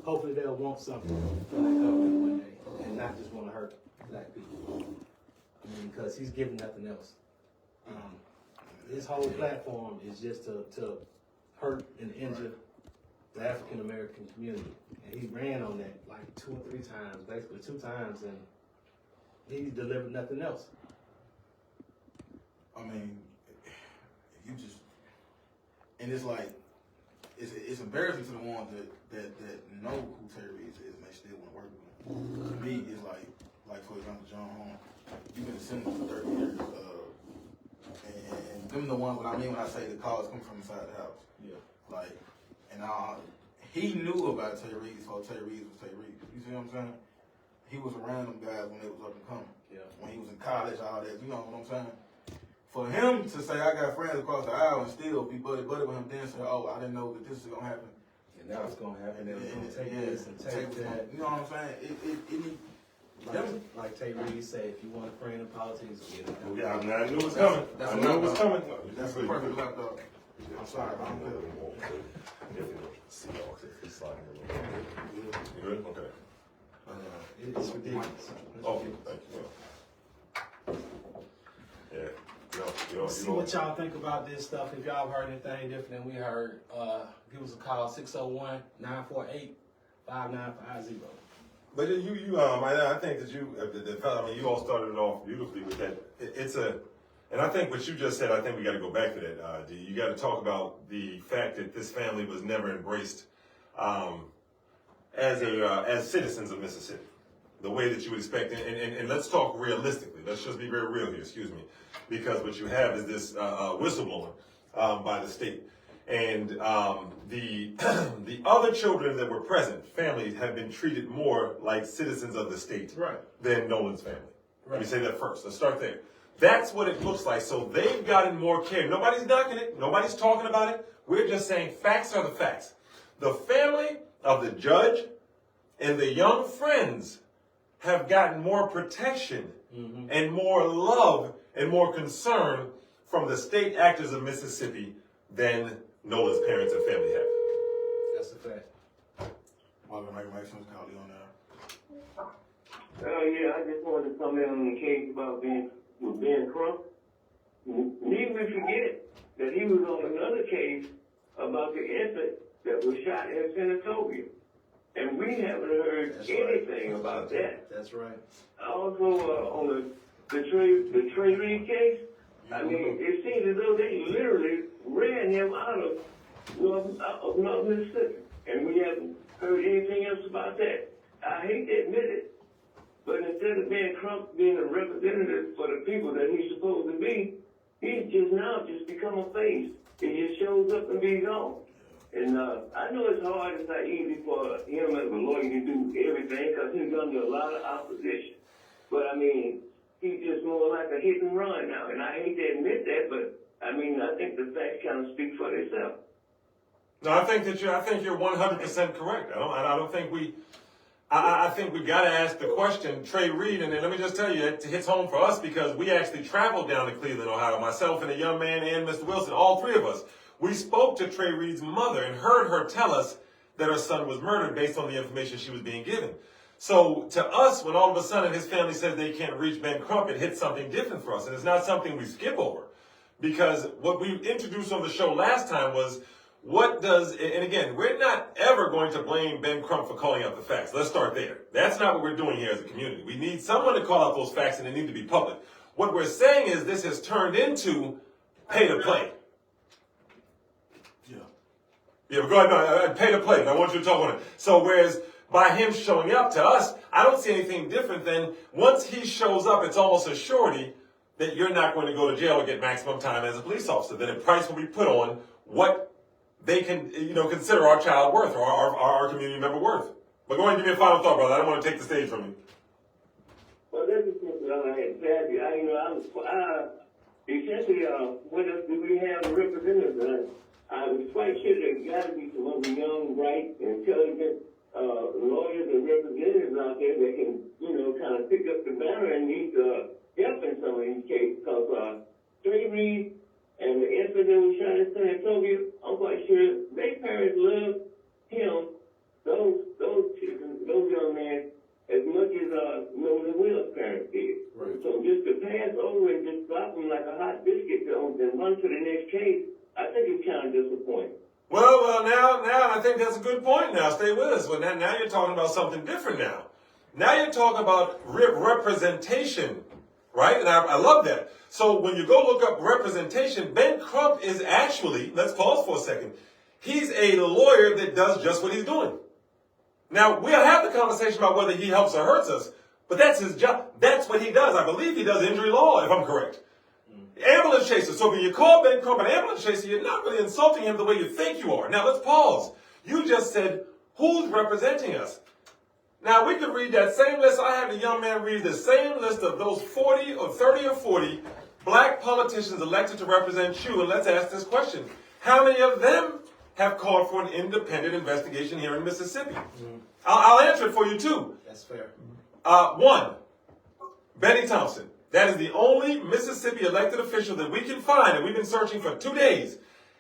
hopefully they'll want something from the government one day and not just want to hurt black people. I mean, because he's giving nothing else. His whole platform is just to hurt and injure the African American community. And he ran on that like 2 or 3 times, basically 2 times, and he delivered nothing else. I mean, you just, and it's like, it's embarrassing to the ones that know who Terry Reeves is and they still want to work with him. To me, it's like for example, John Holmes, you've been a senator for 30 years, and them the ones, what I mean when I say the calls come from inside the house. Yeah. Like, and he knew about Terry Reeves before Terry Reeves was Terry Reeves. You see what I'm saying? He was around them guys when they was up and coming. Yeah. When he was in college, all that, you know what I'm saying? For him to say, I got friends across the aisle and still be buddy-buddy with him, then say, oh, I didn't know that this is going to happen. And now it's going to happen. And it's going to take this and take that. You know what I'm saying? Like Tay Reeves said, if you want a friend in politics, get it. Yeah, I knew it was coming. I knew it was coming. That's a perfect laptop. I'm sorry, but I'm good. You good? Okay. It's ridiculous. Oh, thank you. Yeah. See what y'all think about this stuff. If y'all heard anything different than we heard, give us a call, 601-948-5950. But I think that you all started it off beautifully with that. And I think what you just said, I think we got to go back to that. You got to talk about the fact that this family was never embraced as citizens of Mississippi, the way that you would expect. And let's talk realistically. Let's just be very real here. Excuse me, because what you have is this whistleblowing by the state. And the other children that were present, families, have been treated more like citizens of the state than Nolan's family. Let me say that first. Let's start there. That's what it looks like. So they've gotten more care. Nobody's knocking it. Nobody's talking about it. We're just saying facts are the facts. The family of the judge and the young friends have gotten more protection and more love and more concern from the state actors of Mississippi than Nola's parents and family have. That's a fact. Welcome, Mike Simpson, call you on there. Yeah, I just wanted to come in on the case about Ben Crump. Need we forget that he was on another case about the infant that was shot in Senatobia. And we haven't heard anything about that. That's right. Also, on the Trey Reed case, I mean, it seems as though they literally ran him out of North Mississippi. And we haven't heard anything else about that. I hate to admit it, but instead of Ben Crump being a representative for the people that he's supposed to be, he's just become a face. He just shows up and be gone. And I know it's hard, it's not easy for him as a lawyer to do everything because he's under a lot of opposition. But I mean, he's just more like a hit and run now. And I hate to admit that, but I mean, I think the facts kind of speak for themselves. No, I think you're 100% correct. I think we got to ask the question, Trey Reed, and then let me just tell you, it hits home for us because we actually traveled down to Cleveland, Ohio, myself and a young man and Mr. Wilson, all three of us. We spoke to Trey Reed's mother and heard her tell us that her son was murdered based on the information she was being given. So to us, when all of a sudden his family says they can't reach Ben Crump, it hits something different for us. And it's not something we skip over. Because what we introduced on the show last time was, and again, we're not ever going to blame Ben Crump for calling out the facts. Let's start there. That's not what we're doing here as a community. We need someone to call out those facts and they need to be public. What we're saying is this has turned into pay to play. Yeah, but go ahead, no, pay to play. I want you to talk on it. So whereas by him showing up to us, I don't see anything different than once he shows up, it's almost a surety that you're not going to go to jail or get maximum time as a police officer. Then a price will be put on what they can, consider our child worth or our community member worth. But go ahead and give me a final thought, brother. I don't want to take the stage from you. Well, that's just what I had said. Essentially, what else do we have representatives? I was quite sure there's got to be some other young, bright, intelligent lawyers and representatives out there that can, kind of pick up the banner and need help in some of these cases. Because Trey Reed and the infant that was shot in San Antonio, I'm quite sure their parents loved him. Those on to the next case, I think it's kind of disappointing. Well, now, I think that's a good point now. Stay with us. Well, now you're talking about something different now. Now you're talking about representation, right? And I love that. So when you go look up representation, Ben Crump is actually, let's pause for a second, he's a lawyer that does just what he's doing. Now, we'll have the conversation about whether he helps or hurts us, but that's his job. That's what he does. I believe he does injury law, if I'm correct. Ambulance chaser. So when you call Ben Crump an ambulance chaser, you're not really insulting him the way you think you are. Now, let's pause. You just said, who's representing us? Now, we could read that same list. I had a young man read the same list of those 40 or 30 or 40 black politicians elected to represent you. And let's ask this question. How many of them have called for an independent investigation here in Mississippi? I'll answer it for you, too. That's fair. One, Benny Thompson. That is the only Mississippi elected official that we can find, and we've been searching for 2 days.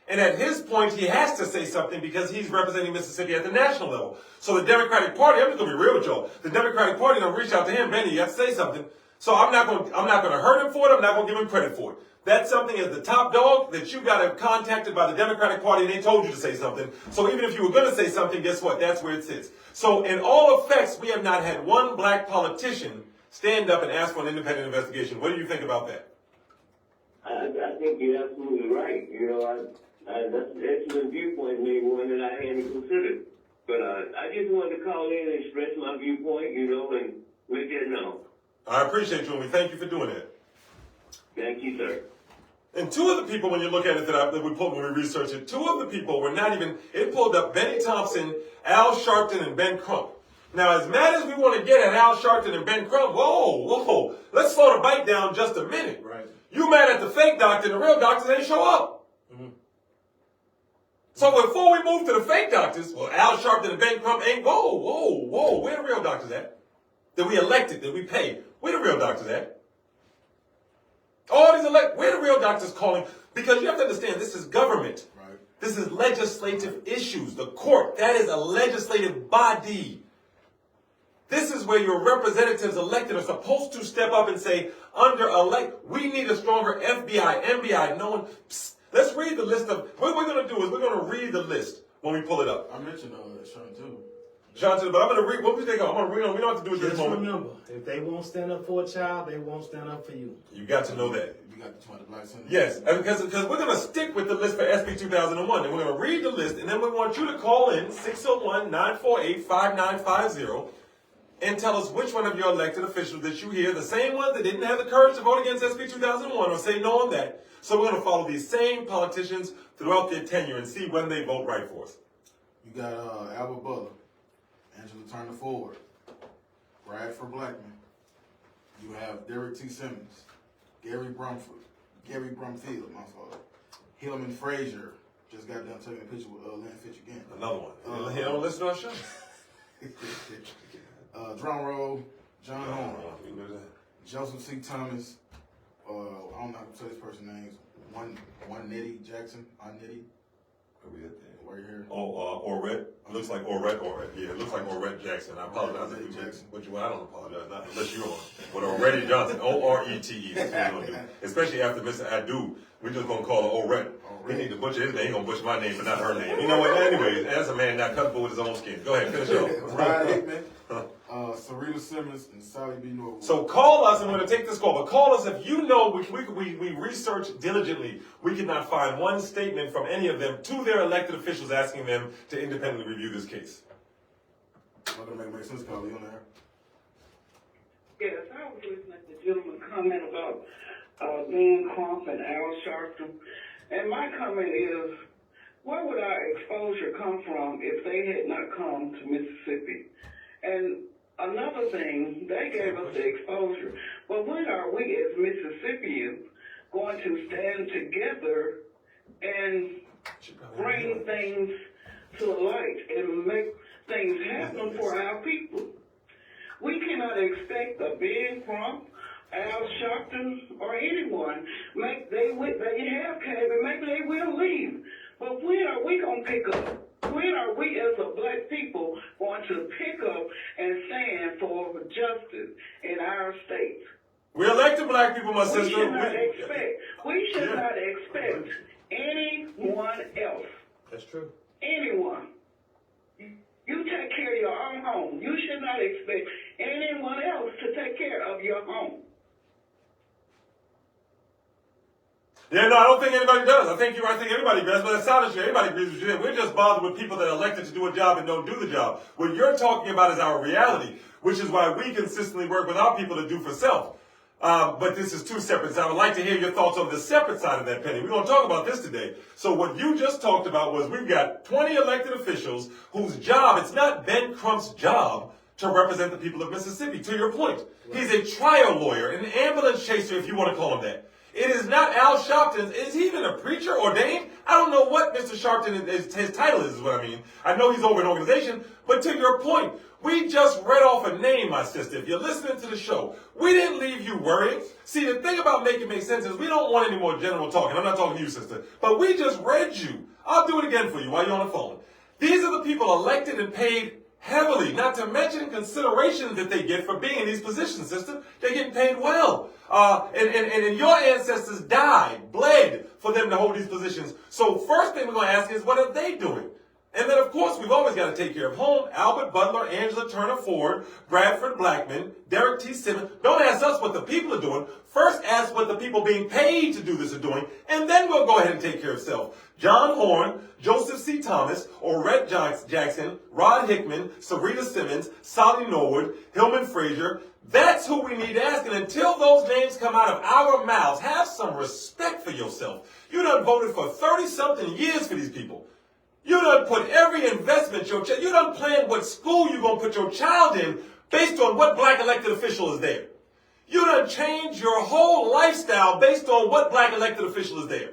And at his point, he has to say something because he's representing Mississippi at the national level. So the Democratic Party, I'm just going to be real with y'all, the Democratic Party going to reach out to him, Benny, you have to say something. So I'm not going to hurt him for it, I'm not going to give him credit for it. That's something as the top dog that you got contacted by the Democratic Party and they told you to say something. So even if you were going to say something, guess what? That's where it sits. So in all effects, we have not had one black politician stand up and ask for an independent investigation. What do you think about that? I think you're absolutely right. You know, that's an excellent viewpoint, maybe one that I hadn't considered. But I just wanted to call in and express my viewpoint, you know, and let that know. I appreciate you, and we thank you for doing that. Thank you, sir. And two of the people, when you look at it that we pulled when we researched it, two of the people were not even, it pulled up Benny Thompson, Al Sharpton, and Ben Crump. Now, as mad as we want to get at Al Sharpton and Ben Crump, whoa, let's slow the bite down just a minute. Right. You mad at the fake doctor, and the real doctors ain't show up. Mm-hmm. So before we move to the fake doctors, well, Al Sharpton and Ben Crump ain't, whoa, where the real doctors at? That we elected, that we paid. Where the real doctors at? All these where the real doctors calling? Because you have to understand, this is government. Right. This is legislative issues. The court, that is a legislative body. This is where your representatives elected are supposed to step up and say, we need a stronger FBI, MBI, no one. Psst, let's read the list of, what we're going to do is we're going to read the list when we pull it up. I mentioned Sean too. Johnson, but I'm going to read, what we think of? I'm going to read, we don't have to do it this Just moment. remember, if they won't stand up for a child, they won't stand up for you. You got to know that. You got the 20 black senators. Yes, because we're going to stick with the list for SB 2001, and we're going to read the list, and then we want you to call in 601-948-5950 and tell us which one of your elected officials that you hear, the same ones that didn't have the courage to vote against SB 2001 or say no on that. So we're going to follow these same politicians throughout their tenure and see when they vote right for us. You got Albert Butler, Angela Turner Ford, Bradford Blackman. You have Derek T. Simmons, Gary Brumfield, my fault. Hillman Frazier, just got done taking a picture with Lynn Fitch again. Another one. He don't listen to our show. Drum roll, John Horn, We knew that. Joseph C. Thomas, I don't know how to say this person's names. One Nitty Jackson, Nitty, Where we at there? right here. Orette. Looks like Orette. Yeah, it looks like Orette Jackson. I apologize. Orette Jackson. I don't apologize, not unless you're on. But Orette Johnson, O-R-E-T-E. That's what we're going to do. Especially after Mr. Adu, we're just going to call her Orette. We need to butcher his name. He's going to butcher my name, but not her name. You know what? Anyways, that's a man not comfortable with his own skin. Go ahead, finish off. Ryan Hickman, Sarita Simmons, and Sally B. Norwood. So call us, and we're going to take this call, but call us if you know, we researched diligently. We could not find one statement from any of them to their elected officials asking them to independently review this case. Not going to make sense, Carly, on there. Yes, I was listening to the gentleman comment about Ben Crump and Al Sharpton. And my comment is, where would our exposure come from if they had not come to Mississippi? And another thing, they gave us the exposure. But when are we as Mississippians going to stand together and bring things to light and make things happen for our people? We cannot expect a Ben Crump, Al Sharpton, or anyone. They have came and maybe they will leave. But when are we going to pick up? When are we as a black people going to pick up and stand for justice in our state? We elected black people, my sister. We should not expect not expect anyone else to take care of your home. Yeah, no, I don't think anybody does. I think everybody does, but it sounds like everybody agrees with you. We're just bothered with people that are elected to do a job and don't do the job. What you're talking about is our reality, which is why we consistently work with our people to do for self. But this is two separate. So I would like to hear your thoughts on the separate side of that penny. We're going to talk about this today. So what you just talked about was we've got 20 elected officials whose job, it's not Ben Crump's job to represent the people of Mississippi. To your point, he's a trial lawyer, an ambulance chaser, if you want to call him that. It is not Al Sharpton's. Is he even a preacher ordained? I don't know what Mr. Sharpton his title is what I mean. I know he's over an organization, but to your point, we just read off a name, my sister. If you're listening to the show, we didn't leave you worrying. See, the thing about Make It Make Sense is we don't want any more general talking. I'm not talking to you, sister. But we just read you. I'll do it again for you while you're on the phone. These are the people elected and paid heavily, not to mention consideration that they get for being in these positions, sister. They're getting paid well. And your ancestors died, bled for them to hold these positions. So first thing we're going to ask is, what are they doing? And then, of course, we've always got to take care of home. Albert Butler, Angela Turner Ford, Bradford Blackman, Derek T. Simmons. Don't ask us what the people are doing. First, ask what the people being paid to do this are doing, and then we'll go ahead and take care of self. John Horn, Joseph C. Thomas, Orette Jackson, Rod Hickman, Sarita Simmons, Solly Norwood, Hillman Frazier. That's who we need to ask. And until those names come out of our mouths, have some respect for yourself. You done voted for 30-something years for these people. You done put every investment, you done planned what school you gonna put your child in based on what black elected official is there. You done changed your whole lifestyle based on what black elected official is there.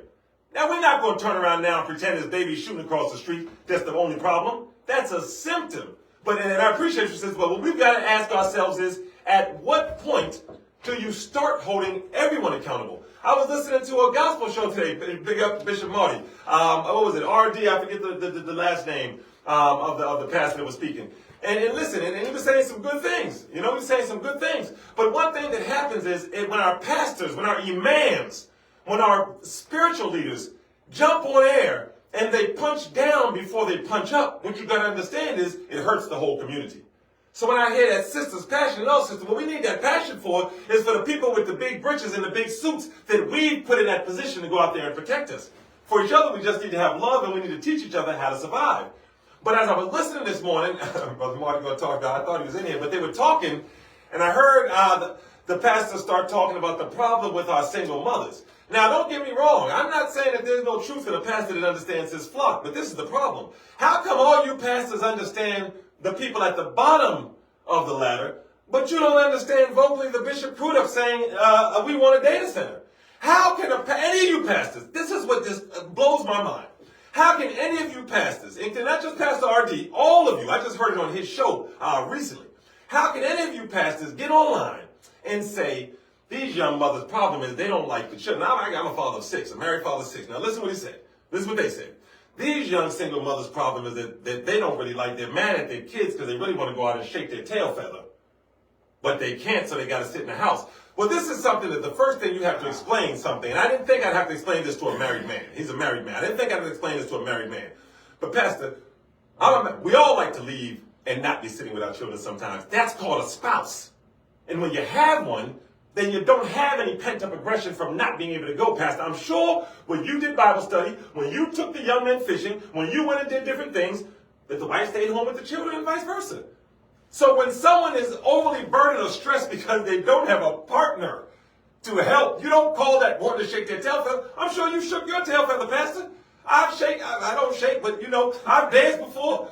Now, we're not gonna turn around now and pretend this baby's shooting across the street. That's the only problem. That's a symptom. But, and I appreciate you, sister, but what we've got to ask ourselves is, at what point do you start holding everyone accountable? I was listening to a gospel show today, big up Bishop Marty. What was it? RD, I forget the last name of the pastor that was speaking. And listen, and he was saying some good things. You know, he was saying some good things. But one thing that happens is when our pastors, when our imams, when our spiritual leaders jump on air and they punch down before they punch up, what you got to understand is it hurts the whole community. So when I hear that sister's passion, no, sister, what we need that passion for is for the people with the big britches and the big suits that we put in that position to go out there and protect us. For each other, we just need to have love and we need to teach each other how to survive. But as I was listening this morning, Brother Marty going to talk about, I thought he was in here, but they were talking, and I heard the pastor start talking about the problem with our single mothers. Now, don't get me wrong. I'm not saying that there's no truth in a pastor that understands his flock, but this is the problem. How come all you pastors understand the people at the bottom of the ladder, but you don't understand vocally the Bishop Crudup saying, we want a data center? How can any of you pastors, this is what this blows my mind. How can any of you pastors, and not just Pastor RD, all of you, I just heard it on his show recently. How can any of you pastors get online and say, these young mothers' problem is they don't like the children? Now, I'm a father of 6, a married father of 6. Now, listen what he said. Listen what they said. These young single mothers' problem is that they don't really like, they're mad at their kids because they really want to go out and shake their tail feather. But they can't, so they got to sit in the house. Well, this is something that the first thing you have to explain something. And I didn't think I'd have to explain this to a married man. He's a married man. I didn't think I'd have to explain this to a married man. But Pastor, we all like to leave and not be sitting with our children sometimes. That's called a spouse. And when you have one, then you don't have any pent-up aggression from not being able to go, Pastor. I'm sure when you did Bible study, when you took the young men fishing, when you went and did different things, that the wife stayed home with the children and vice versa. So when someone is overly burdened or stressed because they don't have a partner to help, you don't call that wanting to shake their tail feather. I'm sure you shook your tail feather, Pastor. I don't shake, but, I've danced before.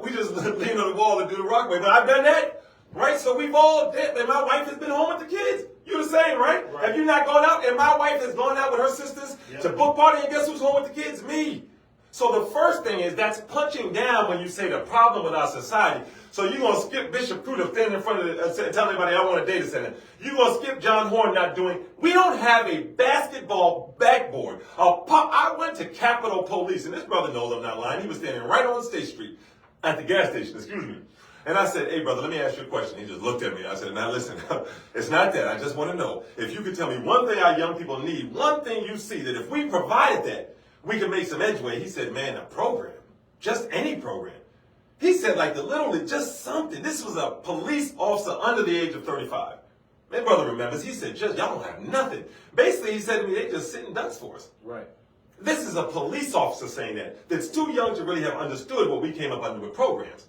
We just lean on the wall and do the rock way, but I've done that. Right? So we've all did, and my wife has been home with the kids. You're the same, right? Have you not gone out? And my wife has gone out with her sisters to book party, and guess who's home with the kids? Me. So the first thing is that's punching down when you say the problem with our society. So you're going to skip Bishop Crudup standing in front of telling everybody I want a data center. You're going to skip John Horn not doing. We don't have a basketball backboard. I went to Capitol Police, and this brother knows I'm not lying. He was standing right on State Street at the gas station, excuse me. And I said, hey, brother, let me ask you a question. He just looked at me. I said, now listen, it's not that. I just want to know if you could tell me one thing our young people need, one thing you see that if we provided that, we can make some headway. He said, man, a program, just any program. He said like literally just something. This was a police officer under the age of 35. My brother remembers, he said, Judge, y'all don't have nothing. Basically, he said to me, they just sitting ducks for us. Right. This is a police officer saying that's too young to really have understood what we came up under with programs.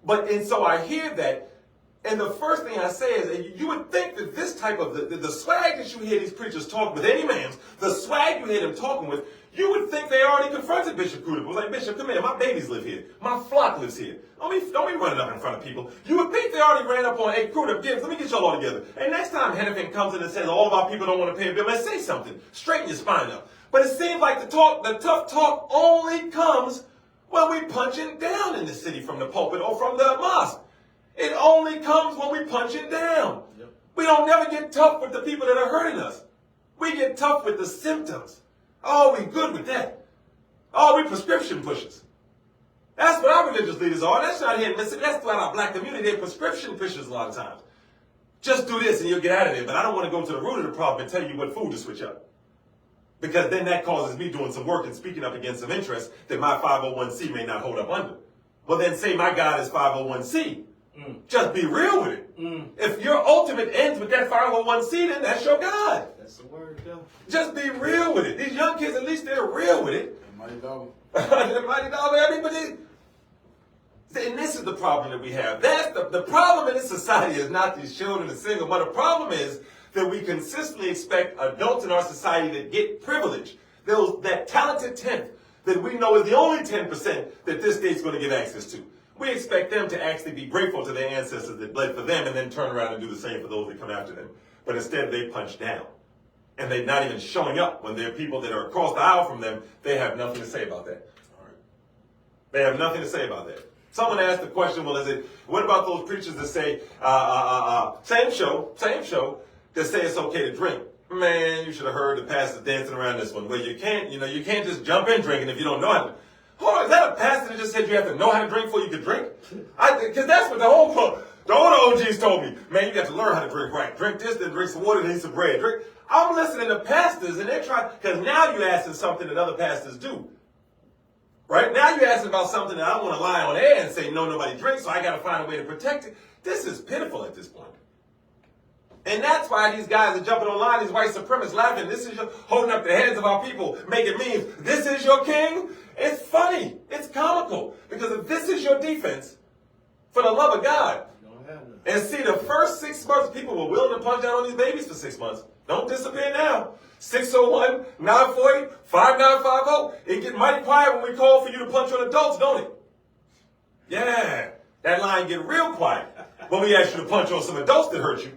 And so I hear that, and the first thing I say is, and you would think that this type of, the swag that you hear these preachers talk with, any man, the swag you hear them talking with, you would think they already confronted Bishop Crudup. It was like, Bishop, come here, my babies live here. My flock lives here. Don't be running up in front of people. You would think they already ran up on, hey, Crudup, Gibbs, let me get y'all all together. And next time Hennepin comes in and says, all of our people don't want to pay a bill, let's say something. Straighten your spine up. But it seems like the tough talk only comes when we punching down in the city from the pulpit or from the mosque. It only comes when we punching down. Yep. We don't never get tough with the people that are hurting us. We get tough with the symptoms. Oh, we good with that. Oh, we prescription pushers. That's what our religious leaders are. That's not here in Mississippi. That's what our black community, they're prescription pushers a lot of times. Just do this and you'll get out of there. But I don't want to go to the root of the problem and tell you what food to switch up. Because then that causes me doing some work and speaking up against some interests that my 501c may not hold up under. Well, then say my God is 501c. Just be real with it. If your ultimate ends with that 501c, then that's your God. That's the word, though. Just be real with it. These young kids, at least they're real with it. Mighty dog. The mighty dog, everybody. And this is the problem that we have. That's the problem in this society is not these children and single, but the problem is that we consistently expect adults in our society that get privilege, that talented 10th that we know is the only 10% that this state's going to give access to. We expect them to actually be grateful to their ancestors that bled for them and then turn around and do the same for those that come after them. But instead they punch down. And they're not even showing up when there are people that are across the aisle from them. They have nothing to say about that. All right. They have nothing to say about that. Someone asked the question, well, what about those preachers that say, same show, that say it's okay to drink? Man, you should have heard the pastors dancing around this one. Well, you can't just jump in drinking if you don't know how to. Hold on, is that a pastor that just said you have to know how to drink before you can drink? Because that's what the old OGs told me. Man, you got to learn how to drink right. Drink this, then drink some water, then eat some bread. I'm listening to pastors, and they're trying, because now you're asking something that other pastors do. Right? Now you're asking about something that I don't want to lie on air and say, no, nobody drinks, so I got to find a way to protect it. This is pitiful at this point. And that's why these guys are jumping online, these white supremacists laughing. This is holding up the heads of our people, making memes. This is your king? It's funny. It's comical. Because if this is your defense, for the love of God, and see, the first 6 months, people were willing to punch down on these babies for 6 months. Don't disappear now. 601-940-5950. It get mighty quiet when we call for you to punch on adults, don't it? Yeah. That line get real quiet when we ask you to punch on some adults that hurt you.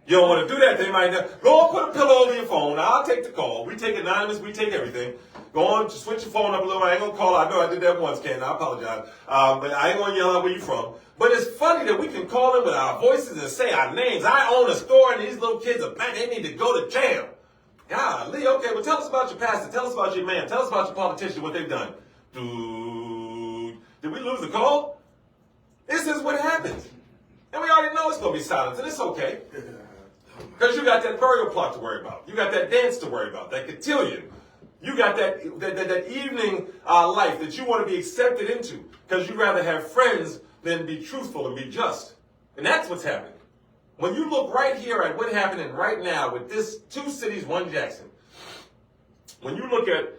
You don't want to do that. They might not. Go on, put a pillow over your phone. I'll take the call. We take anonymous. We take everything. Go on, just switch your phone up a little. I ain't going to call. I know I did that once, Ken. I apologize. But I ain't going to yell out where you from. But it's funny that we can call them with our voices and say our names. I own a store, and these little kids are back. They need to go to jail. Golly, okay, well, tell us about your pastor. Tell us about your man. Tell us about your politician, what they've done. Dude, did we lose the call? This is what happens. And we already know it's going to be silence, and it's okay. Because you got that burial plot to worry about. You got that dance to worry about, that cotillion. You got that evening life that you want to be accepted into because you'd rather have friends than be truthful and be just. And that's what's happening. When you look right here at what's happening right now with this 2 cities, 1 Jackson, when you look at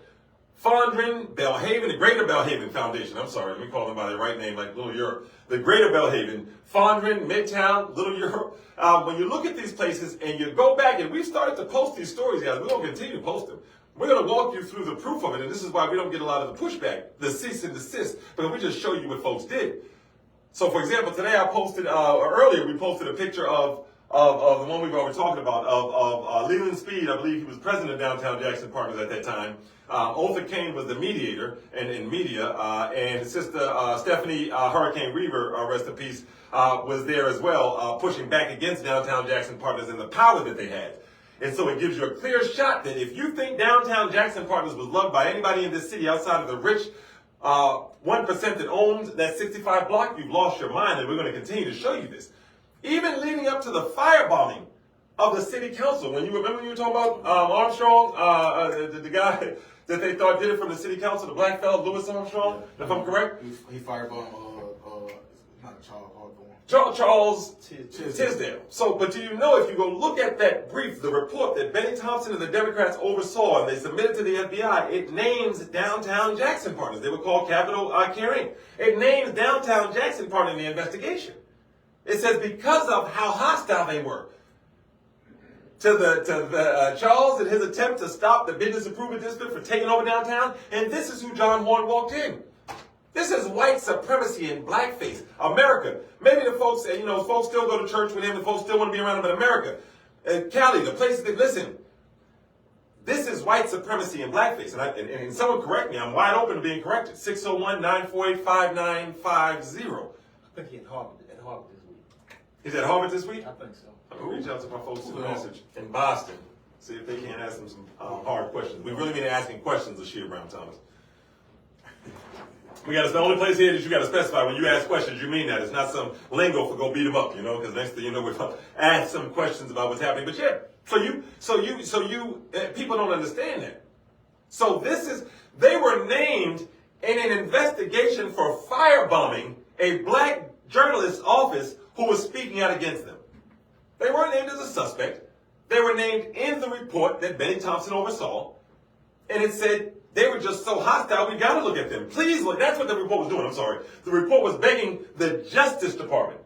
Fondren, Belhaven, the Greater Belhaven Foundation, I'm sorry, let me call them by their right name like Little Europe, the Greater Belhaven, Fondren, Midtown, Little Europe, when you look at these places and you go back, and we've started to post these stories, guys, we're going to continue to post them. We're going to walk you through the proof of it, and this is why we don't get a lot of the pushback, the cease and desist, because we just show you what folks did. So, for example, today I posted, earlier we posted a picture of the one we were talking about, of Leland Speed. I believe he was president of Downtown Jackson Partners at that time. Otha Kane was the mediator in media, and Sister Stephanie Hurricane Reaver, rest in peace, was there as well, pushing back against Downtown Jackson Partners and the power that they had. And so it gives you a clear shot that if you think Downtown Jackson Partners was loved by anybody in this city outside of the rich 1% that owns that 65 block, you've lost your mind, and we're going to continue to show you this. Even leading up to the firebombing of the city council, when you remember when you were talking about Armstrong, the guy that they thought did it from the city council, the black fellow, Louis Armstrong, if I'm correct? He firebombed, not Charles Hawthorne. Charles Tisdale. So, but do you know, if you go look at that brief, the report that Benny Thompson and the Democrats oversaw and they submitted to the FBI, it names downtown Jackson partners. They were called Capital Caring. It names downtown Jackson partner in the investigation. It says because of how hostile they were to the Charles and his attempt to stop the business improvement district from taking over downtown, and this is who John Horn walked in. This is white supremacy in blackface. America. Maybe the folks, folks still go to church with him and folks still want to be around him in America. Cali, the places that listen. This is white supremacy in blackface. And someone correct me. I'm wide open to being corrected. 601-948-5950. I think he's at Harvard this week. He's at Harvard this week? I think so. I'm going to reach out to my folks in message in Boston. See if they can't ask them some hard questions. We really mean asking questions of Shea Brown Thomas. It's the only place here that you got to specify when you ask questions, you mean that. It's not some lingo for go beat them up, because next thing you know, we'll ask some questions about what's happening. But yeah, people don't understand that. So they were named in an investigation for firebombing a black journalist's office who was speaking out against them. They weren't named as a suspect. They were named in the report that Benny Thompson oversaw. And it said, they were just so hostile, we got to look at them. Please look. That's what the report was doing. I'm sorry. The report was begging the Justice Department.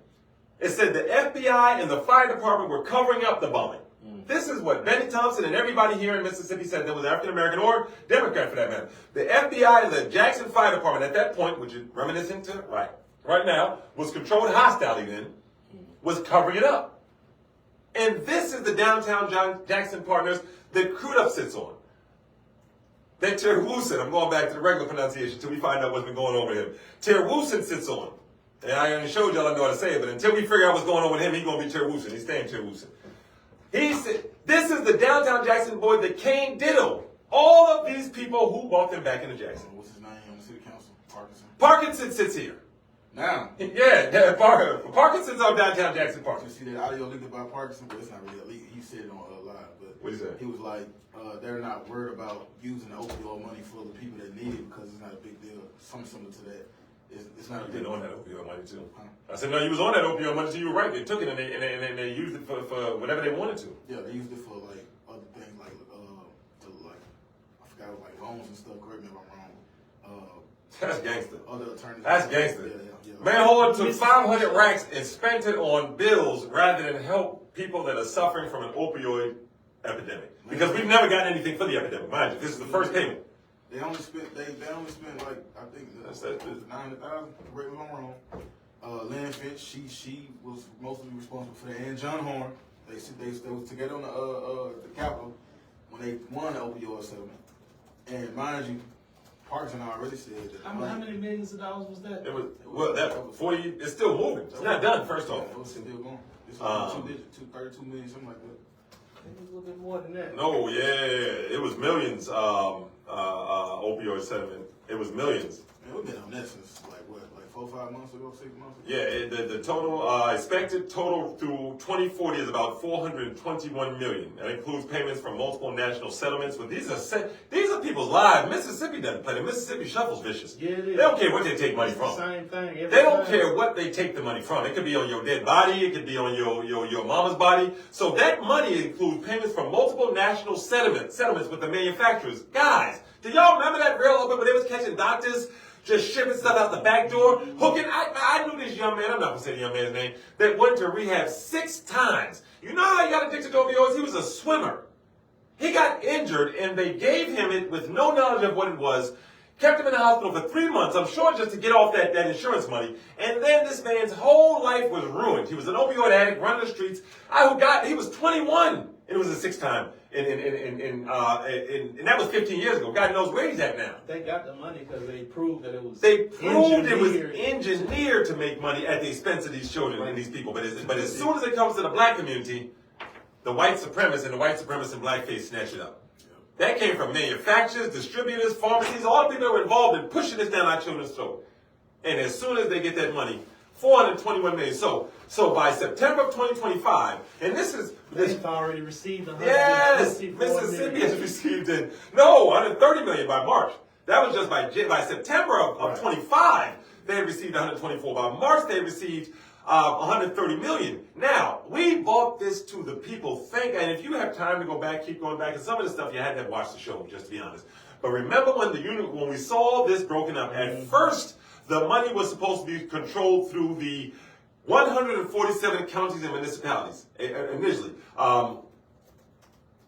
It said the FBI and the fire department were covering up the bombing. This is what Benny Thompson and everybody here in Mississippi said that was African American or Democrat for that matter. The FBI and the Jackson Fire Department at that point, which is reminiscent to right now, was controlled hostility then, was covering it up. And this is the downtown Jackson partners that Crudup sits on. That Terwoosin, I'm going back to the regular pronunciation until we find out what's been going on with him. Terwoosin sits on. And I already showed y'all I know how to say it, but until we figure out what's going on with him, he's going to be Terwoosin. He's staying Terwoosin. He said, this is the downtown Jackson boy that Kane Ditto. All of these people who brought them back into Jackson. What's his name on the city council? Parkinson sits here. Now. Yeah, Parkinson's on downtown Jackson Park. You see that audio leaked about Parkinson, but it's not really a leak. He said it on live, but what is that? He was like, they're not worried about using the opioid money for the people that need it because it's not a big deal. Something similar to that. It's not a big deal. On that opioid money too. Huh? I said no, you was on that opioid money, so you were right. They took it and they used it for whatever they wanted to. Yeah, they used it for like other things like I forgot like loans and stuff. Correct me if I'm wrong. That's gangster. Other attorneys. That's gangster. Yeah. Man, Horn took 500 racks and spent it on bills rather than help people that are suffering from an opioid epidemic. Because we've never gotten anything for the epidemic, mind you. This is the first payment. They only spent like I think that's 900,000. Correct me if I'm wrong. Lynn Fitch, she was mostly responsible for that, and John Horn. They was together on the Capitol when they won the opioid settlement. And mind you, Parkinson already said that. How many millions of dollars was that? It was 40. It's still moving. It's not done. First off, it was still going. It's like 32 million, something like that. I think it was a little bit more than that. No, yeah, it was millions. Opioid settlement. It was millions. Man, we've been on that since like 4 or 5 months ago, 6 months ago. Yeah, the total expected total through 2040 is about 421 million. That includes payments from multiple national settlements. But these are people's lives. Mississippi doesn't play. The Mississippi shuffle's vicious. Yeah, it is. They don't care what they take money from. Same thing. They don't care what they take the money from. It could be on your dead body. It could be on your mama's body. So that money includes payments from multiple national settlements with the manufacturers. Guys, do y'all remember that real open when they was catching doctors just shipping stuff out the back door? Hooking, I knew this young man, I'm not going to say the young man's name, that went to rehab 6 times. You know how he got addicted to opioids? He was a swimmer. He got injured, and they gave him it with no knowledge of what it was, kept him in the hospital for 3 months, I'm sure just to get off that insurance money. And then this man's whole life was ruined. He was an opioid addict, running the streets. He was 21, and it was his 6th time. And that was 15 years ago. God knows where he's at now. They got the money because they proved that it was. They proved it was engineered to make money at the expense of these children and these people. But as soon as it comes to the black community, the white supremacists and blackface snatch it up. That came from manufacturers, distributors, pharmacies, all the people that were involved in pushing this down our children's throat. And as soon as they get that money, 421 million. So by September of 2025, and They've already received yes, Mississippi has received it. No, 130 million by March. That was just by September of 25. They had received 124. By March, they received 130 million. Now, we bought this to the people. And if you have time to go back, keep going back. And some of the stuff you had to watch the show, just to be honest. But remember when we saw this broken up, at first, the money was supposed to be controlled through the 147 counties and municipalities initially.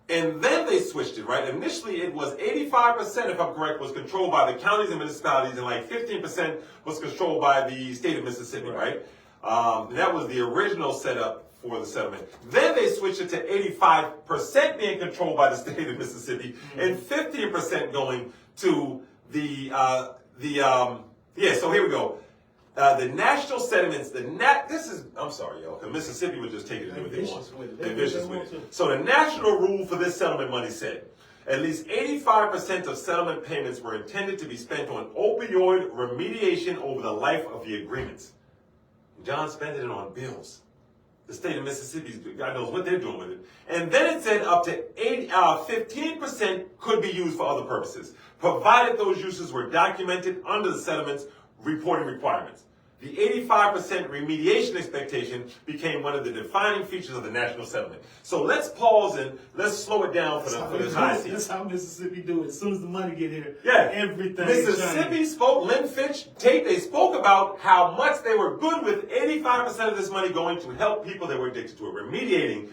And then they switched it, right? Initially, it was 85%, if I'm correct, was controlled by the counties and municipalities, and like 15% was controlled by the state of Mississippi, right? That was the original setup for the settlement. Then they switched it to 85% being controlled by the state of Mississippi, and 15% going to so here we go. The national settlements, I'm sorry, y'all, because Mississippi would just take it and do what they want. They're vicious with it. So the national rule for this settlement money said, at least 85% of settlement payments were intended to be spent on opioid remediation over the life of the agreements. John spent it on bills. The state of Mississippi, God knows what they're doing with it. And then it said up to 15% could be used for other purposes, provided those uses were documented under the settlement's reporting requirements. The 85% remediation expectation became one of the defining features of the national settlement. So let's pause and let's slow it down for the high seas. That's how Mississippi do it. As soon as the money get here, everything. Mississippi spoke, Lynn Fitch, they spoke about how much they were good with 85% of this money going to help people that were addicted to it, remediating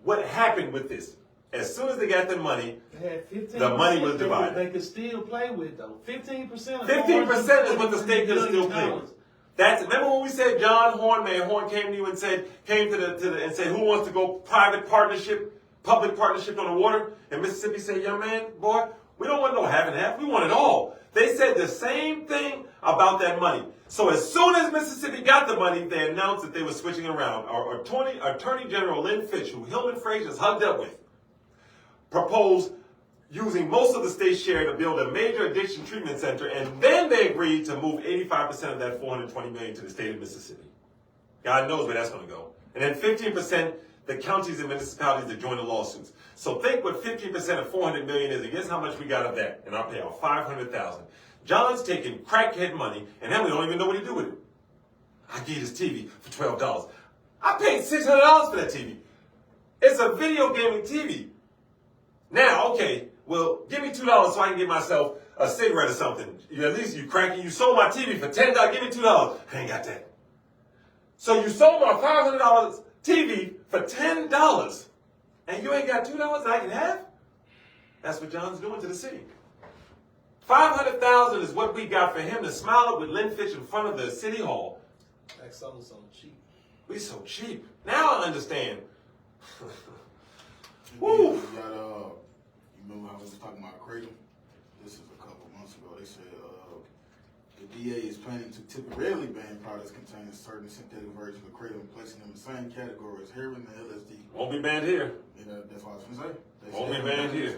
what happened with this. As soon as they got the money, the money was divided. They could still play with, though. 15%. 15% is what the state could still play with. Remember when we said John Horn, Mayor Horn came to you and said, and said, who wants to go private partnership, public partnership on the water? And Mississippi said, young man, boy, we don't want no half and half. We want it all. They said the same thing about that money. So as soon as Mississippi got the money, they announced that they were switching around. Our Attorney General Lynn Fitch, who Hillman Frazier's hugged up with, proposed using most of the state's share to build a major addiction treatment center, and then they agreed to move 85% of that $420 million to the state of Mississippi. God knows where that's going to go. And then 15%, the counties and municipalities that join the lawsuits. So think what 15% of $400 million is, and guess how much we got of that? And I'll pay out $500,000. John's taking crackhead money, and then we don't even know what to do with it. I gave this TV for $12. I paid $600 for that TV. It's a video gaming TV. Now, okay, well, give me $2 so I can get myself a cigarette or something. At least you cranky. You sold my TV for $10. Give me $2. I ain't got that. So you sold my $500 TV for $10, and you ain't got $2 that I can have? That's what John's doing to the city. $500,000 is what we got for him to smile up with Lynn Fitch in front of the city hall. Like something so cheap. We so cheap. Now I understand. Woo. You remember how we was talking about Kratom? This is a couple months ago. They said the DA is planning to temporarily ban products containing certain synthetic versions of Kratom, placing them in the same category as heroin and LSD. Won't be banned here. That's what I was going to say. Won't be banned here.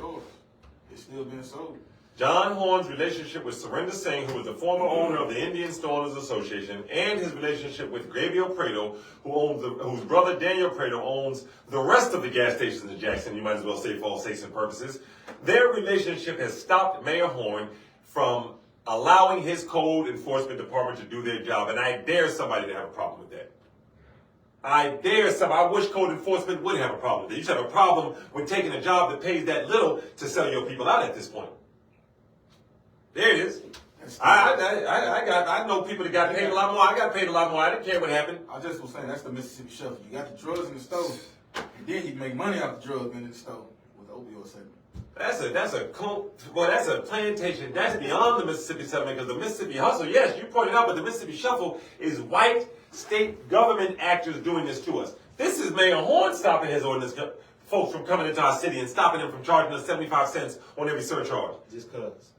It's still being sold. John Horn's relationship with Surinder Singh, who was the former owner of the Indian Stoners Association, and his relationship with Gabriel Prado, whose brother Daniel Prado owns the rest of the gas stations in Jackson, you might as well say for all sakes and purposes, their relationship has stopped Mayor Horn from allowing his code enforcement department to do their job, and I dare somebody to have a problem with that. I wish code enforcement would have a problem with that. You should have a problem with taking a job that pays that little to sell your people out at this point. There it is. I know people that got paid a lot more. I got paid a lot more. I didn't care what happened. I just was saying that's the Mississippi Shuffle. You got the drugs in the stove, and then you make money off the drugs in the stove with the opioid segment. That's a plantation. That's beyond the Mississippi settlement, because the Mississippi Hustle, yes, you pointed out, but the Mississippi Shuffle is white state government actors doing this to us. This is Mayor Horn stopping his ordinance folks from coming into our city and stopping them from charging us 75 cents on every surcharge.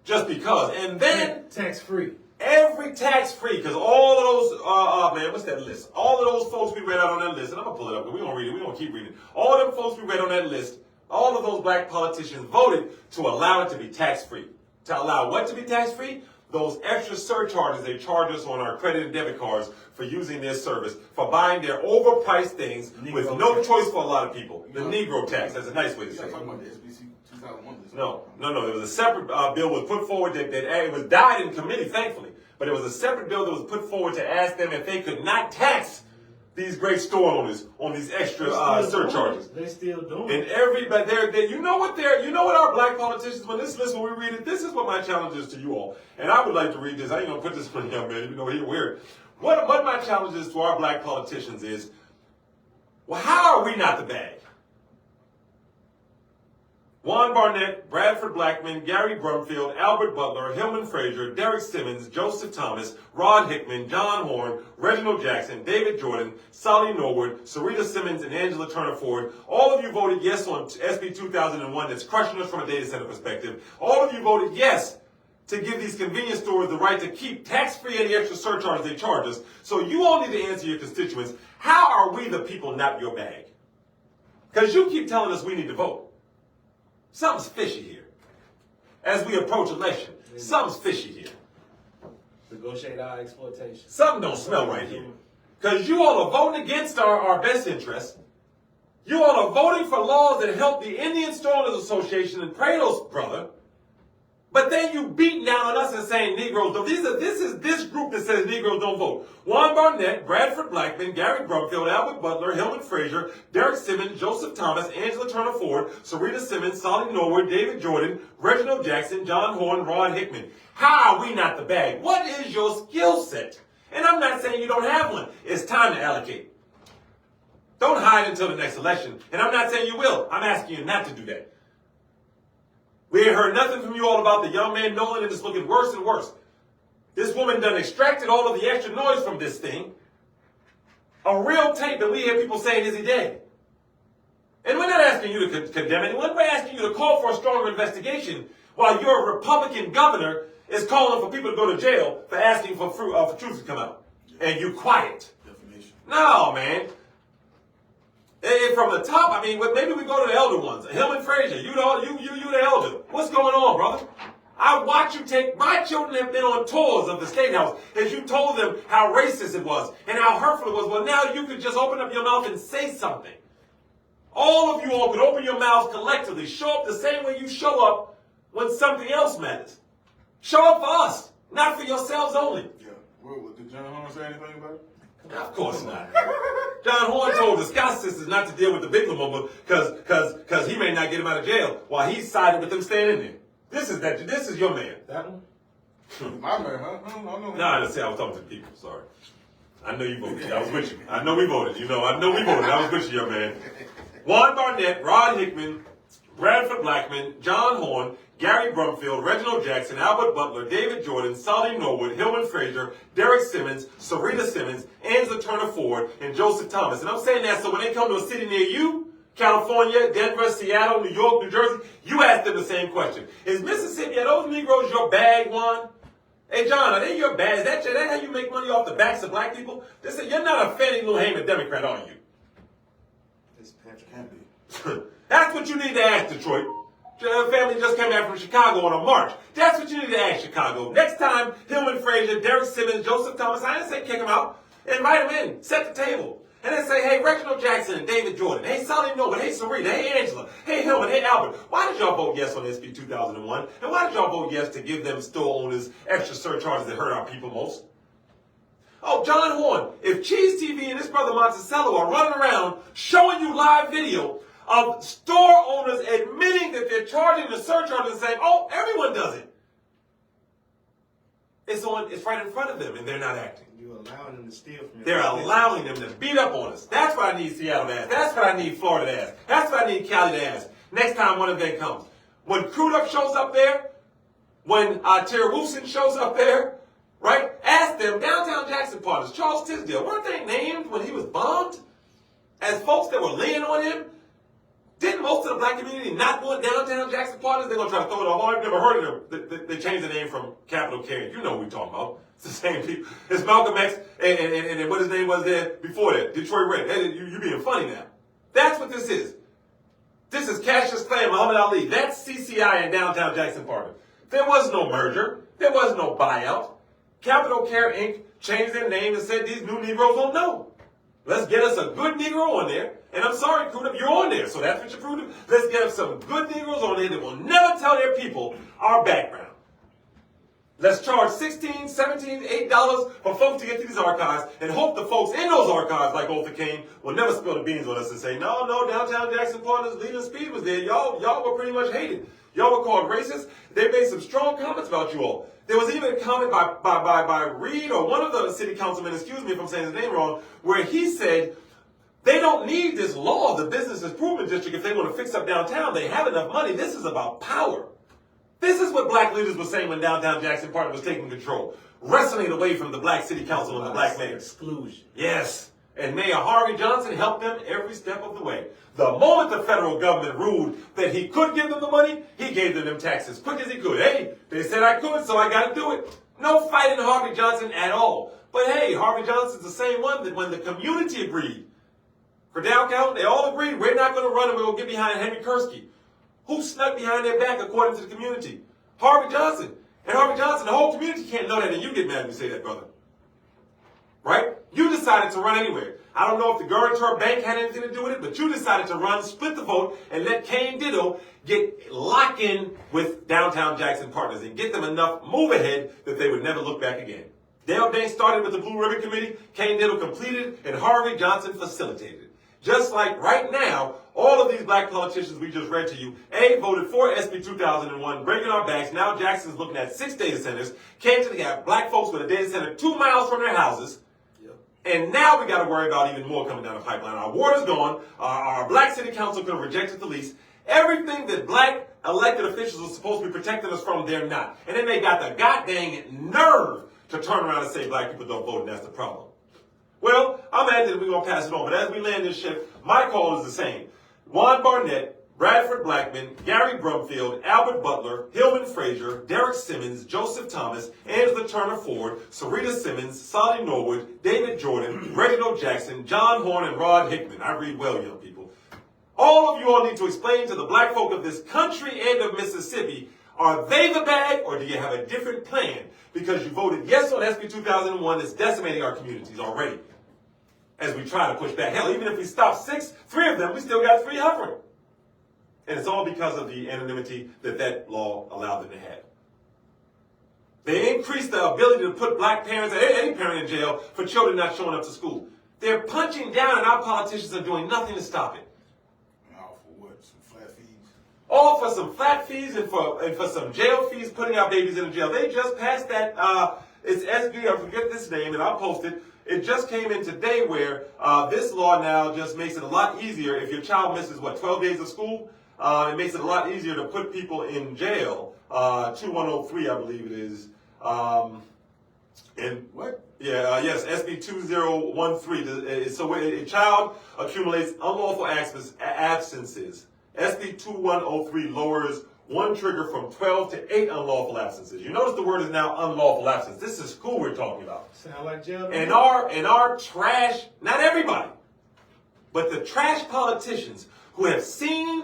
Just because. And then tax-free. Every tax-free, because all of those, what's that list? All of those folks we read out on that list, and I'm going to pull it up, but we're going to read it. We're going to keep reading it. All of them folks we read on that list, all of those black politicians voted to allow it to be tax-free. To allow what to be tax-free? those extra surcharges they charge us on our credit and debit cards for using their service, for buying their overpriced things with no choice for a lot of people. The Negro tax, that's a nice way to say it. You're talking about the SBC 2001. No. There was a separate bill was put forward that it was died in committee, thankfully. But it was a separate bill that was put forward to ask them if they could not tax these great store owners on these extra surcharges. They still doing And it. everybody, you know what our black politicians, when this list, when we read it, this is what my challenge is to you all. And I would like to read this. I ain't gonna put this on young man, even though he's weird. What my challenge is to our black politicians is, well, how are we not the bag? Juan Barnett, Bradford Blackman, Gary Brumfield, Albert Butler, Hillman Frazier, Derek Simmons, Joseph Thomas, Rod Hickman, John Horn, Reginald Jackson, David Jordan, Solly Norwood, Sarita Simmons, and Angela Turner Ford. All of you voted yes on SB 2001 that's crushing us from a data center perspective. All of you voted yes to give these convenience stores the right to keep tax-free any extra surcharges they charge us. So you all need to answer your constituents. How are we the people not your bag? Because you keep telling us we need to vote. Something's fishy here. As we approach election, something's fishy here. Negotiate our exploitation. Something don't smell right here. Because you all are voting against our best interests. You all are voting for laws that help the Indian Store Owners Association and Prados, brother. But then you beat down on us and saying Negroes don't. This is this group that says Negroes don't vote. Juan Barnett, Bradford Blackman, Gary Brumfield, Albert Butler, Hillman Frazier, Derek Simmons, Joseph Thomas, Angela Turner Ford, Sarita Simmons, Solly Norwood, David Jordan, Reginald Jackson, John Horn, Ron Hickman. How are we not the bag? What is your skill set? And I'm not saying you don't have one. It's time to allocate. Don't hide until the next election. And I'm not saying you will. I'm asking you not to do that. We ain't heard nothing from you all about the young man Nolan, and it's looking worse and worse. This woman done extracted all of the extra noise from this thing. A real tape that we hear people saying, is he dead? And we're not asking you to condemn anyone. We're asking you to call for a stronger investigation while your Republican governor is calling for people to go to jail for asking for truth to come out. And you quiet. Defamation. No, man. And from the top, I mean, maybe we go to the elder ones. Hillman Frazier, you the elder. What's going on, brother? I watch you take, my children have been on tours of the State House as you told them how racist it was and how hurtful it was. Well, now you could just open up your mouth and say something. All of you all could open your mouths collectively. Show up the same way you show up when something else matters. Show up for us, not for yourselves only. Yeah. Well, did John Horn say anything about it? Of course not. John Horn told the Scott sisters not to deal with the big Lumumba because he may not get him out of jail while he's sided with them staying in there. This is your man. That one? My man, huh? No. No, I didn't say I was talking to the people. Sorry. I know you voted. I was with you. I know we voted. I know we voted. I was with you, young man. Juan Barnett, Rod Hickman, Bradford Blackman, John Horn, Gary Brumfield, Reginald Jackson, Albert Butler, David Jordan, Solly Norwood, Hillman Frazier, Derek Simmons, Sarita Simmons, Angela Turner Ford, and Joseph Thomas. And I'm saying that so when they come to a city near you, California, Denver, Seattle, New York, New Jersey, you ask them the same question. Is Mississippi, are those Negroes your bag, Juan? Hey, John, are they your bag? Is that how you make money off the backs of black people? You're not a Fannie Lou Hamer Democrat, are you? This Patrick Can't be. That's what you need to ask Detroit. Family just came back from Chicago on a march. That's what you need to ask Chicago. Next time, Hillman Frazier, Derek Simmons, Joseph Thomas, I didn't say kick them out. Invite them in. Set the table. And then say, hey, Reginald Jackson and David Jordan. Hey, Solly Norwood. Hey, Sarita. Hey, Angela. Hey, Hillman. Hey, Albert. Why did y'all vote yes on SB 2001? And why did y'all vote yes to give them store owners extra surcharges that hurt our people most? Oh, John Horn, if Cheese TV and his brother Monticello are running around showing you live video of store owners admitting that they're charging the surcharge and saying, oh, everyone does it. It's right in front of them and they're not acting. You're allowing them to steal from you. They're allowing them to beat up on us. That's what I need Seattle to ask. That's what I need Florida to ask. That's what I need Cali to ask. Next time one event comes. When Crude Up shows up there, when Terry Woofson shows up there, right? Ask them, downtown Jackson partners, Charles Tisdale, weren't they named when he was bombed as folks that were laying on him? Didn't most of the black community not want downtown Jackson partners? They're going to try to throw it off. Oh, I've never heard of them. They changed the name from Capital K. You know what we're talking about. It's the same people. It's Malcolm X and what his name was there before that. Detroit Red. You being funny now. That's what this is. This is Cassius Clay and Muhammad Ali. That's CCI and downtown Jackson partners. There was no merger. There was no buyout. Capital Care Inc. changed their name and said these new Negroes don't know. Let's get us a good Negro on there. And I'm sorry, Kuda, you're on there, so that's what you're proving. Let's get us some good Negroes on there that will never tell their people our background. Let's charge $16, $17, $8 for folks to get to these archives and hope the folks in those archives, like Arthur Kane, will never spill the beans on us and say, no, Downtown Jackson Partners, Leland Speed was there. Y'all were pretty much hated. Y'all were called racist. They made some strong comments about you all. There was even a comment by Reed, or one of the city councilmen, excuse me if I'm saying his name wrong, where he said they don't need this law, the Business Improvement District, if they want to fix up downtown. They have enough money. This is about power. This is what black leaders were saying when Downtown Jackson Partners was taking control, wrestling away from the black city council and the black mayor. Exclusion. Yes. And Mayor Harvey Johnson helped them every step of the way. The moment the federal government ruled that he could give them the money, he gave them taxes quick as he could. Hey, they said I could, so I got to do it. No fighting Harvey Johnson at all. But hey, Harvey Johnson's the same one that when the community agreed, for downtown, they all agreed, we're not going to run and we're going to get behind Henry Kursky. Who snuck behind their back according to the community? Harvey Johnson. And Harvey Johnson, the whole community can't know that, and you get mad when you say that, brother. Right? You decided to run anyway. I don't know if the Guarantor Bank had anything to do with it, but you decided to run, split the vote, and let Kane Ditto get locked in with Downtown Jackson Partners and get them enough move ahead that they would never look back again. Dale Banks started with the Blue Ribbon Committee, Kane Ditto completed, and Harvey Johnson facilitated. Just like right now, all of these black politicians we just read to you, A, voted for SB 2001, breaking our backs. Now Jackson's looking at 6 data centers. Kansas got black folks with a data center 2 miles from their houses. Yep. And now we got to worry about even more coming down the pipeline. Our water's gone. Our black city council could have rejected the lease. Everything that black elected officials are supposed to be protecting us from, they're not. And then they got the goddamn nerve to turn around and say black people don't vote, and that's the problem. Well, I'm at it, we're going to pass it on. But as we land this ship, my call is the same. Juan Barnett, Bradford Blackman, Gary Brumfield, Albert Butler, Hillman Frazier, Derek Simmons, Joseph Thomas, Angela Turner Ford, Sarita Simmons, Solly Norwood, David Jordan, Reginald Jackson, John Horn, and Rod Hickman. I read well, young people. All of you all need to explain to the black folk of this country and of Mississippi, are they the bag, or do you have a different plan? Because you voted yes on SB 2001 that's decimating our communities already. As we try to push back. Hell, even if we stop 3 of them, we still got 3 hovering. And it's all because of the anonymity that law allowed them to have. They increased the ability to put black parents, any parent in jail for children not showing up to school. They're punching down and our politicians are doing nothing to stop it. All for what? Some flat fees? All for some flat fees and for some jail fees, putting our babies in the jail. They just passed that, it's SB, I forget this name, and I'll post it. It just came in today where this law now just makes it a lot easier if your child misses, 12 days of school? It makes it a lot easier to put people in jail. 2103, I believe it is. And what? Yeah, yes, SB 2013. So when a child accumulates unlawful absences, SB 2103 lowers one trigger from 12 to 8 unlawful absences. You notice the word is now unlawful absence. This is school we're talking about. Sound like jail? And our trash, not everybody, but the trash politicians who have seen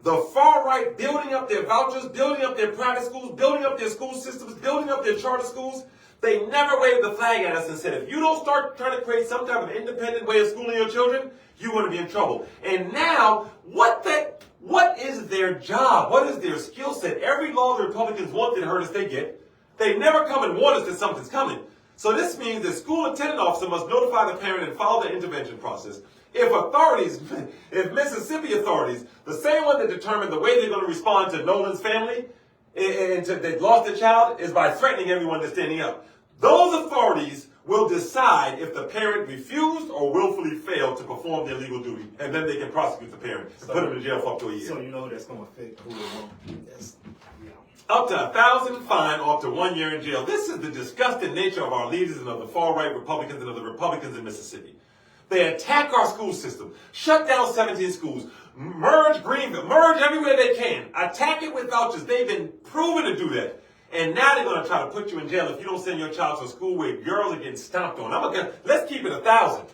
the far right building up their vouchers, building up their private schools, building up their school systems, building up their charter schools, they never waved the flag at us and said, if you don't start trying to create some type of independent way of schooling your children, you're going to be in trouble. And now, what is their job? What is their skill set? Every law the Republicans want that hurt us, they get. They never come and warn us that something's coming. So this means that school attendant officer must notify the parent and follow the intervention process. If Mississippi authorities, the same one that determined the way they're going to respond to Nolan's family, and they lost their child, is by threatening everyone that's standing up. Those authorities will decide if the parent refused or willfully failed to perform their legal duty, and then they can prosecute the parent and put them in jail for up to a year. So you know that's going to affect who they want. That's, Up to $1,000 fine or up to 1 year in jail. This is the disgusting nature of our leaders and of the far-right Republicans and of the Republicans in Mississippi. They attack our school system, shut down 17 schools, merge Greenville, merge everywhere they can, attack it with vouchers. They've been proven to do that. And now they're going to try to put you in jail if you don't send your child to a school where girls are getting stomped on. Let's keep it 1,000.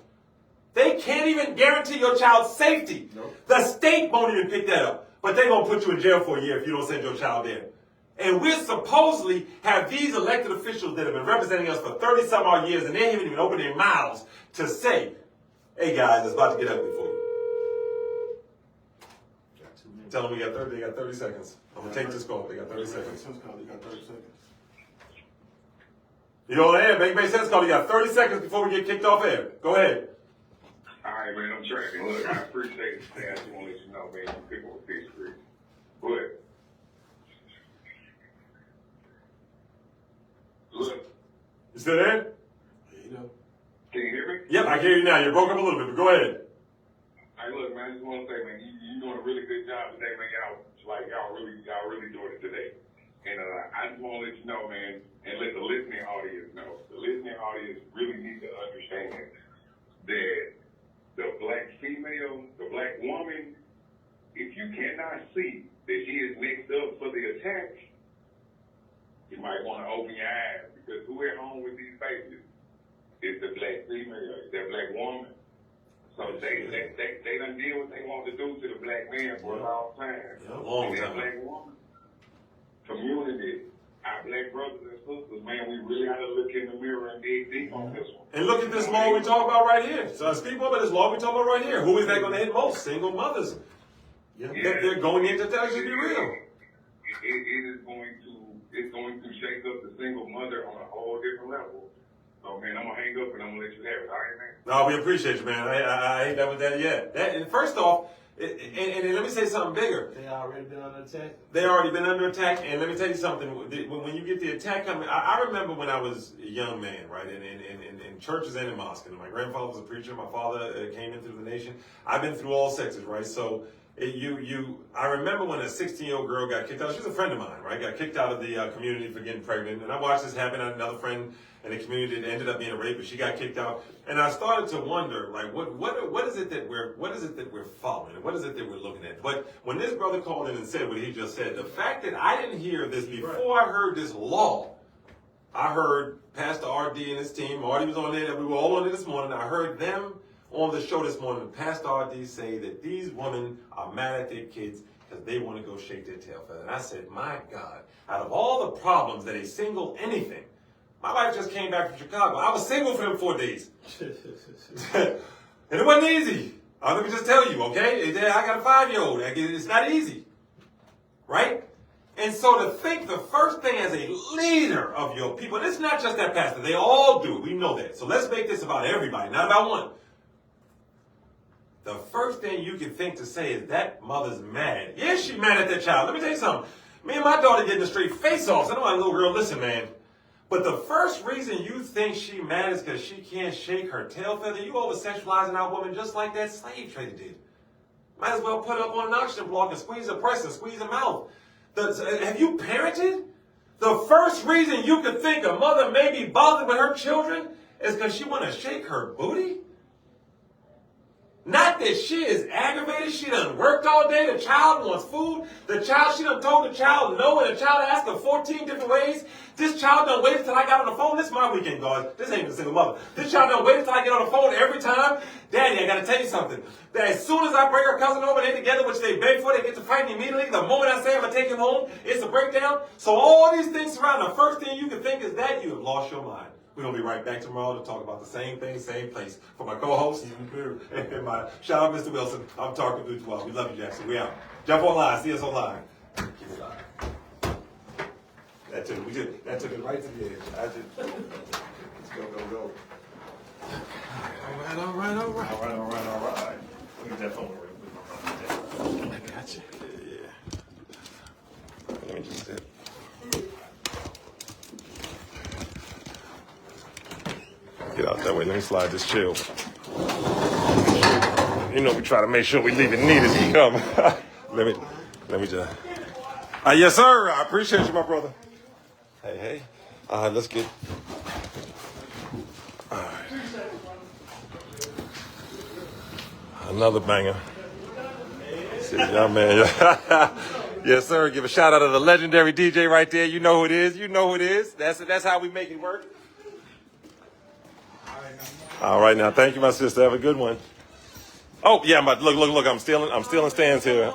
They can't even guarantee your child's safety. Nope. The state won't even pick that up. But they're going to put you in jail for a year if you don't send your child there. And we supposedly have these elected officials that have been representing us for 30 some odd years, and they haven't even opened their mouths to say, hey guys, it's about to get ugly for you. Tell them they got 30 seconds. I'm going to take this call. They got 30 seconds. You on air, make sense call. You got 30 seconds before we get kicked off air. Go ahead. All right, man, I'm tracking. Look, I appreciate the I just want to let you know, man, you pick on fish free. Go ahead. Look. You still there? Can you hear me? Yep, I can hear you now. You broke up a little bit, but go ahead. Hey, look, man, I just want to say, man, you're doing a really good job today, man. Y'all really doing it today. And I just want to let you know, man, and let the listening audience know. The listening audience really needs to understand that the black female, the black woman, if you cannot see that she is next up for the attack, you might want to open your eyes, because who at home with these babies is the black female, is that black woman. So they done did what they want to do to the black man for a long time. Yeah, a long and that time. black woman community, our black brothers and sisters, man, we really got to look in the mirror and dig deep on this one. And look at this law we talk about right here. So speak about this law we talk about right here. Who is that going to hit most? Single mothers. They're going into that. Should be real. It's going to shake up the single mother on a whole different level. So, man, I'm going to hang up and I'm going to let you have it. All right, man? No, we appreciate you, man. I ain't done with that yet. And first off, and let me say something bigger. They already been under attack? They already been under attack. And let me tell you something. When you get the attack coming, I remember when I was a young man, right, in churches and in mosques. And my grandfather was a preacher. My father came into the nation. I've been through all sexes, right? So I remember when a 16-year-old girl got kicked out. She was a friend of mine, right? Got kicked out of the community for getting pregnant. And I watched this happen. I had another friend in the community that ended up being raped, but she got kicked out. And I started to wonder, like, what is it that we're following? What is it that we're looking at? But when this brother called in and said what he just said, the fact that I didn't hear this before I heard this law, I heard Pastor RD and his team, Marty was on there, we were all on it this morning. I heard them on the show this morning, Pastor RD say that these women are mad at their kids because they want to go shake their tail feather. And I said, my God, out of all the problems that a single anything, my wife just came back from Chicago. I was single for them 4 days. And it wasn't easy. Let me just tell you, okay? I got a 5-year-old. It's not easy. Right? And so to think the first thing as a leader of your people, and it's not just that pastor, they all do. We know that. So let's make this about everybody, not about one. The first thing you can think to say is that mother's mad. Yes, she's mad at that child. Let me tell you something. Me and my daughter getting the straight face-offs. I know my little girl, listen, man. But the first reason you think she mad is because she can't shake her tail feather. You over-sexualizing our woman just like that slave trader did. Might as well put her up on an auction block and squeeze her breast and squeeze her mouth. Have you parented? The first reason you could think a mother may be bothered with her children is because she want to shake her booty? Not that she is aggravated. She done worked all day. The child wants food. She done told the child no, and the child asked her 14 different ways. This child done waited till I got on the phone. This is my weekend, guys. This ain't a single mother. This child done waited till I get on the phone every time. Daddy, I got to tell you something. That as soon as I bring her cousin over, they together, which they beg for, they get to fighting immediately. The moment I say I'm going to take him home, it's a breakdown. So all these things surround the first thing you can think is that you have lost your mind. We're going to be right back tomorrow to talk about the same thing, same place. For my co-host, and my shout out, Mr. Wilson, I'm talking through 12. We love you, Jackson. We out. Jump online. See us online. Keep it live. That took it right to the edge. Let's go. All right. Look at that phone real quick. I got you. Yeah. Let me just sit. Get out that way. Let me slide this chill. You know we try to make sure we leave it neat as we come. Let me just. Yes, sir. I appreciate you, my brother. Hey. Let's get. All right. Another banger. See y'all, man. Yes, sir. Give a shout out to the legendary DJ right there. You know who it is. That's how we make it work. All right, now, thank you, my sister. Have a good one. Oh, yeah, look. I'm stealing stands here.